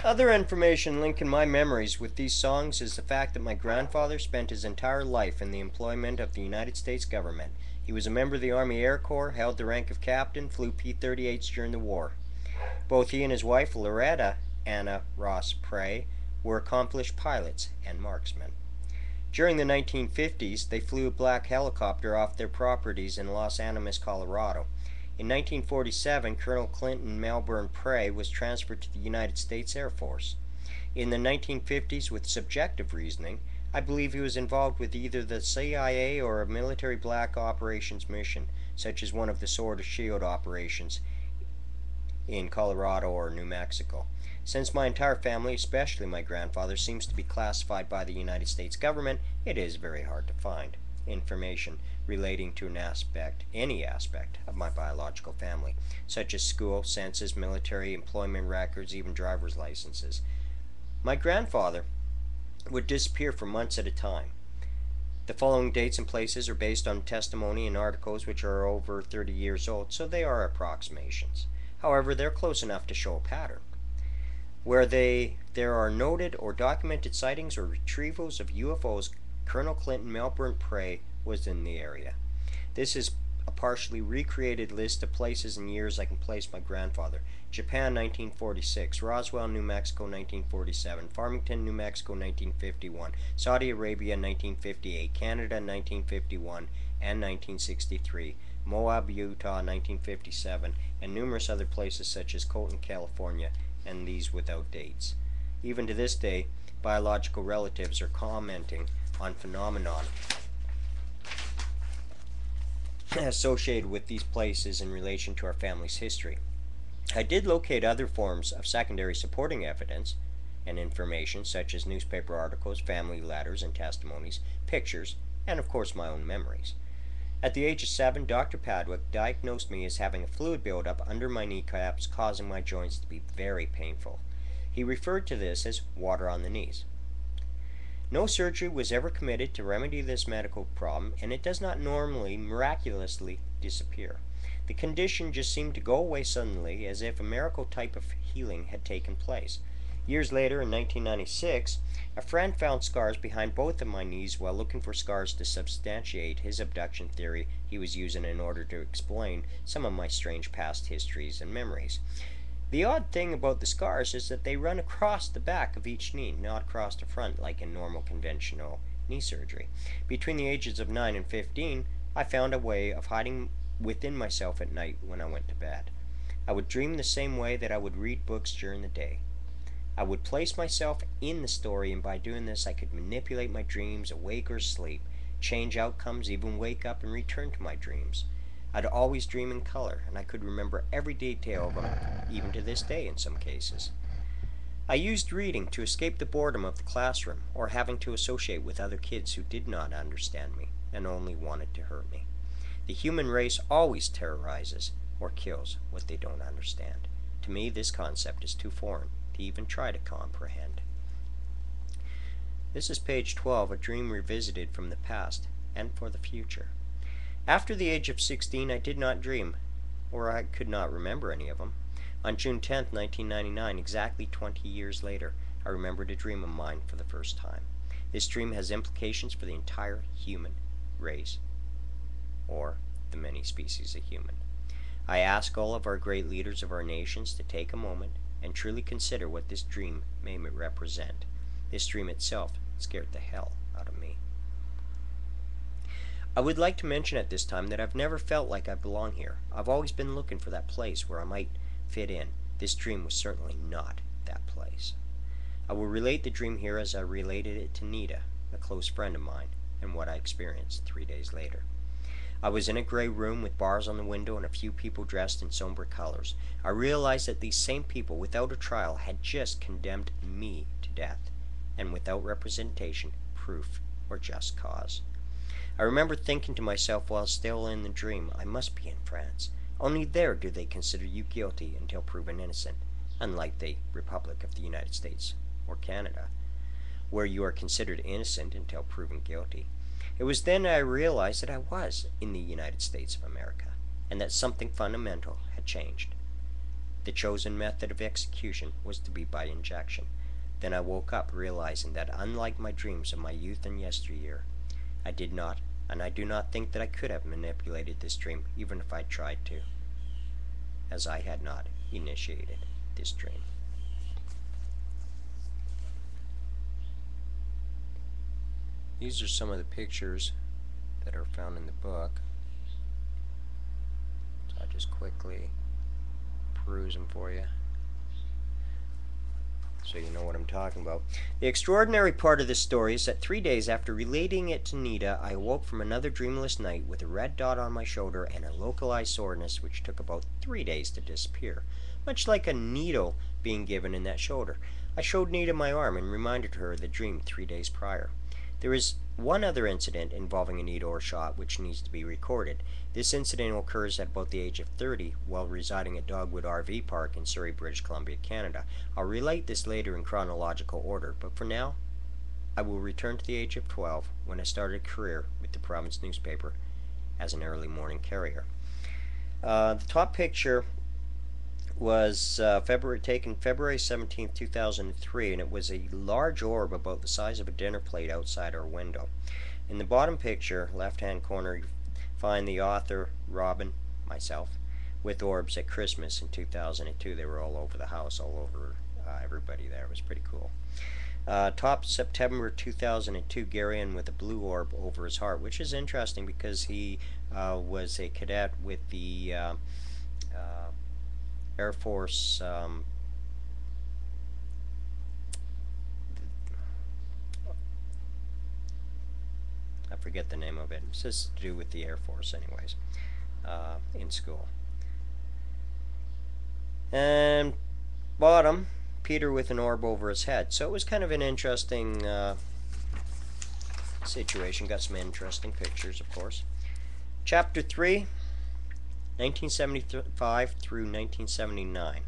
Other information linking my memories with these songs is the fact that my grandfather spent his entire life in the employment of the United States government. He was a member of the Army Air Corps, held the rank of captain, flew P-38s during the war. Both he and his wife, Loretta Anna Ross Prey, were accomplished pilots and marksmen. During the 1950s, they flew a black helicopter off their properties in Los Animas, Colorado. In 1947, Colonel Clinton Melbourne Prey was transferred to the United States Air Force. In the 1950s, with subjective reasoning, I believe he was involved with either the CIA or a military black operations mission, such as one of the Sword and Shield operations in Colorado or New Mexico. Since my entire family, especially my grandfather, seems to be classified by the United States government, it is very hard to find information relating to any aspect of my biological family, such as school, census, military, employment records, even driver's licenses. My grandfather would disappear for months at a time. The following dates and places are based on testimony and articles which are over 30 years old, so they are approximations. However, they're close enough to show a pattern. Where there are noted or documented sightings or retrievals of UFOs, Colonel Clinton Melbourne Prey was in the area. This is a partially recreated list of places and years I can place my grandfather. Japan 1946, Roswell, New Mexico 1947, Farmington, New Mexico 1951, Saudi Arabia 1958, Canada 1951 and 1963, Moab, Utah 1957, and numerous other places such as Colton, California, and these without dates. Even to this day, biological relatives are commenting on phenomenon associated with these places in relation to our family's history. I did locate other forms of secondary supporting evidence and information, such as newspaper articles, family letters and testimonies, pictures, and of course my own memories. At the age of 7, Dr. Padwick diagnosed me as having a fluid buildup under my kneecaps, causing my joints to be very painful. He referred to this as water on the knees. No surgery was ever committed to remedy this medical problem, and it does not normally miraculously disappear. The condition just seemed to go away suddenly, as if a miracle type of healing had taken place. Years later, in 1996, a friend found scars behind both of my knees while looking for scars to substantiate his abduction theory he was using in order to explain some of my strange past histories and memories. The odd thing about the scars is that they run across the back of each knee, not across the front like in normal conventional knee surgery. Between the ages of 9 and 15, I found a way of hiding within myself at night when I went to bed. I would dream the same way that I would read books during the day. I would place myself in the story, and by doing this I could manipulate my dreams, awake or asleep, change outcomes, even wake up and return to my dreams. I'd always dream in color, and I could remember every detail of them, even to this day in some cases. I used reading to escape the boredom of the classroom, or having to associate with other kids who did not understand me and only wanted to hurt me. The human race always terrorizes or kills what they don't understand. To me, this concept is too foreign to even try to comprehend. This is page 12, A Dream Revisited from the Past and for the Future. After the age of 16, I did not dream, or I could not remember any of them. On June 10, 1999, exactly 20 years later, I remembered a dream of mine for the first time. This dream has implications for the entire human race, or the many species of human. I ask all of our great leaders of our nations to take a moment and truly consider what this dream may represent. This dream itself scared the hell out of me. I would like to mention at this time that I've never felt like I belong here. I've always been looking for that place where I might fit in. This dream was certainly not that place. I will relate the dream here as I related it to Nita, a close friend of mine, and what I experienced 3 days later. I was in a gray room with bars on the window and a few people dressed in somber colors. I realized that these same people, without a trial, had just condemned me to death, and without representation, proof, or just cause. I remember thinking to myself while still in the dream, I must be in France. Only there do they consider you guilty until proven innocent, unlike the Republic of the United States or Canada, where you are considered innocent until proven guilty. It was then I realized that I was in the United States of America, and that something fundamental had changed. The chosen method of execution was to be by injection. Then I woke up, realizing that unlike my dreams of my youth and yesteryear, I did not, and I do not think that I could have manipulated this dream, even if I tried to, as I had not initiated this dream. These are some of the pictures that are found in the book. So I'll just quickly peruse them for you, so you know what I'm talking about. The extraordinary part of this story is that 3 days after relating it to Nita, I awoke from another dreamless night with a red dot on my shoulder and a localized soreness which took about 3 days to disappear, much like a needle being given in that shoulder. I showed Nita my arm and reminded her of the dream 3 days prior. There is one other incident involving a needle or shot which needs to be recorded. This incident occurs at about the age of 30 while residing at Dogwood RV Park in Surrey, British Columbia, Canada. I'll relate this later in chronological order, but for now, I will return to the age of 12 when I started a career with the province newspaper as an early morning carrier. The top picture was taken February 17, 2003, and it was a large orb about the size of a dinner plate outside our window. In the bottom picture, left-hand corner, you find the author, Robin, myself, with orbs at Christmas in 2002. They were all over the house, all over everybody there. It was pretty cool. Top September 2002, Garion with a blue orb over his heart, which is interesting because he was a cadet with the Air Force I forget the name of it. It's just to do with the Air Force anyways, in school. And bottom, Peter with an orb over his head. So it was kind of an interesting situation. Got some interesting pictures, of course. Chapter 3, 1975 through 1979.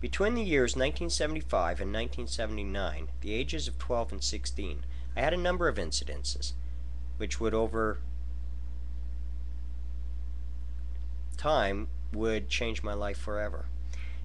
Between the years 1975 and 1979, the ages of 12 and 16, I had a number of incidences which would over time would change my life forever.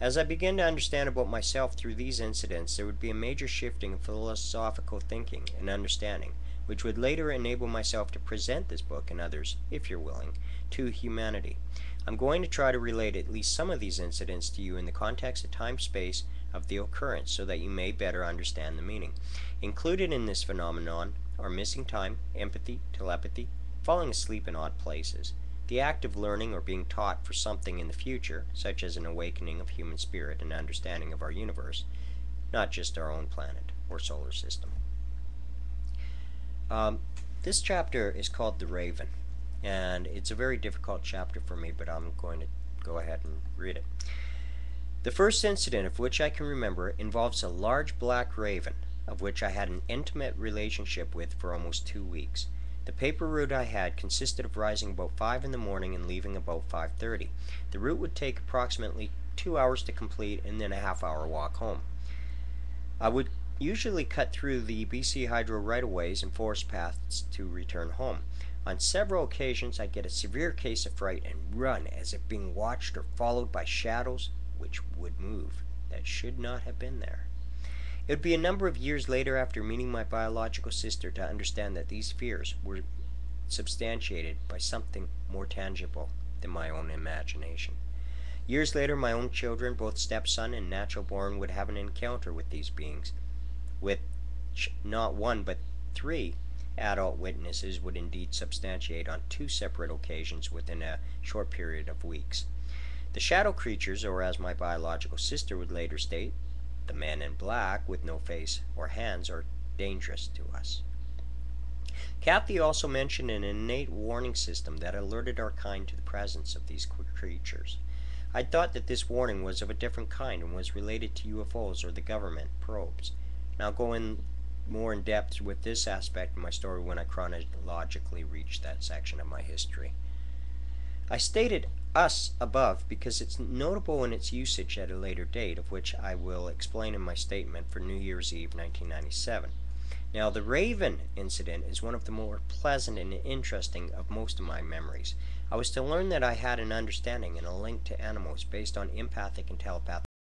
As I began to understand about myself through these incidents, there would be a major shifting of philosophical thinking and understanding, which would later enable myself to present this book and others, if you're willing, to humanity. I'm going to try to relate at least some of these incidents to you in the context of time-space of the occurrence so that you may better understand the meaning. Included in this phenomenon are missing time, empathy, telepathy, falling asleep in odd places, the act of learning or being taught for something in the future, such as an awakening of human spirit and understanding of our universe, not just our own planet or solar system. This chapter is called The Raven, and it's a very difficult chapter for me, but I'm going to go ahead and read it. The first incident of which I can remember involves a large black raven, of which I had an intimate relationship with for almost 2 weeks. The paper route I had consisted of rising about 5 in the morning and leaving about 5:30. The route would take approximately 2 hours to complete and then a half-hour walk home. I would usually cut through the BC Hydro right-of-ways and forest paths to return home. On several occasions I'd get a severe case of fright and run as if being watched or followed by shadows which would move that should not have been there. It would be a number of years later after meeting my biological sister to understand that these fears were substantiated by something more tangible than my own imagination. Years later, my own children, both stepson and natural born, would have an encounter with these beings, with not one but 3 adult witnesses would indeed substantiate on 2 separate occasions within a short period of weeks. The shadow creatures, or as my biological sister would later state, the men in black with no face or hands, are dangerous to us. Kathy also mentioned an innate warning system that alerted our kind to the presence of these creatures. I thought that this warning was of a different kind and was related to UFOs or the government probes. And I'll go in more in depth with this aspect of my story when I chronologically reach that section of my history. I stated us above because it's notable in its usage at a later date, of which I will explain in my statement for New Year's Eve 1997. Now, the Raven incident is one of the more pleasant and interesting of most of my memories. I was to learn that I had an understanding and a link to animals based on empathic and telepathic